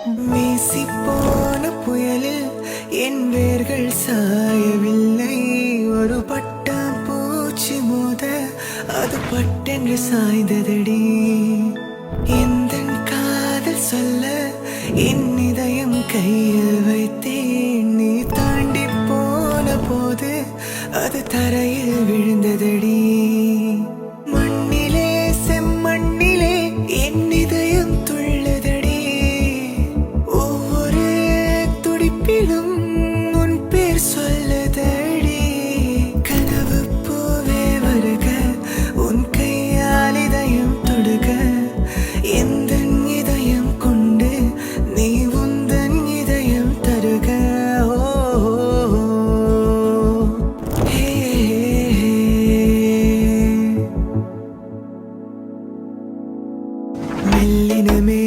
வீசி போன புயலில் என் வேர்கள் சாயவில்லை. ஒரு பட்டம் பூச்சி மோத அது பட்டென்று சாய்ந்ததடி. எந்த காதல் சொல்ல என் இதயம் கையில் வைத்தேன். நீ தாண்டி போன போது அது தரையில் விழுந்ததடி. மண்ணிலே செம்மண்ணிலே என் இதயம் துள்ளதடி. ஒவ்வொரு துடிப்பிலும் உன் பேர் சொல்லதடி. கனவு பூவே வருக, உன் கையால் இதயம் தொடுக. எந்த இதயம் கொண்டு நீ உந்தன் இதயம் தருக. மெல்லினமே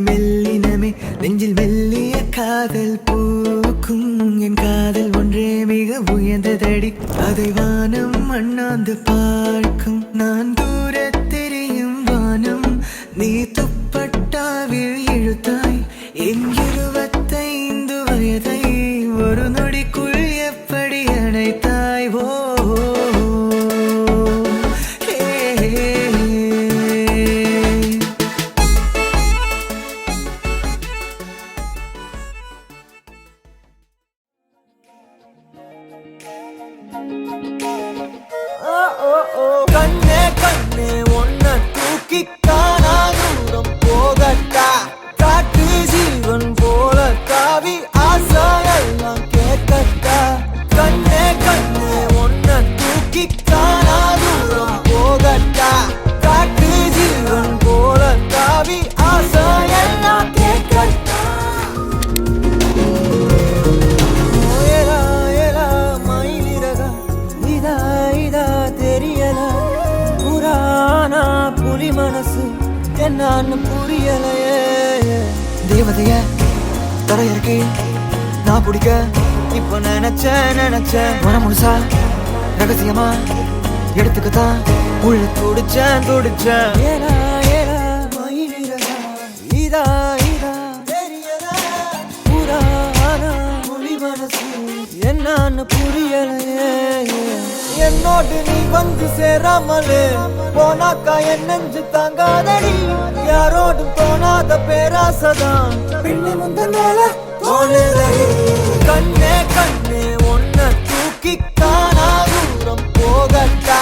மெல்லினமே நெஞ்சில் மெல்லிய காதல் பூக்கும். என் காதல் ஒன்றே மிக உயர்ந்ததடி. அதை வானம் அண்ணாந்து பார்க்கும். நான் தூர தெரியும் வானம். நீ துப்பட்டாவில் இழுத்தாய் என் 25 வயதை. ஒரு நொடிக்குள் எப்படி அணைத்தாய்? ஓ கண்ணே கண்ணே ஒன்ன தூக்கி காணா தூரம் போகட்டா. காட்டு ஜீவன் போல தாவி ஆசையெல்லாம் கேட்கட்டா. கண்ணே கண்ணே ஒன்ன தூக்கி காணா தூரம் போகட்டா. காட்டு ஜீவன் போல தாவி ஆசையெல்லாம் கேட்கட்டா. ஏலா ஏலா மயிலிறகா இதா இதா தெரியல. புராணா புலி மனசு என்னன்னு புரியலையே. தேவதைய தரையிறக்கி நான் பிடிக்க இப்ப நினைச்சேன் மனம் முழுசா ரகசியமா எடுத்துக்கத்தான் உள்ள துடிச்சேன். ஏலா ஏலா மயிலிறகா இதா இதா தெரியல. புராணா புலி மனசு என்னன்னு புரியலையே. என்னோடு நீ வந்து சேராமலே போனாக்கா என் நெஞ்சு தாங்காதடி. யாரோடும் தோணாத பேராசதான் பின்னி முந்த மேல தோணுதடி. கண்ணே கண்ணே ஒன்ன தூக்கி காணா தூரம் போகட்டா.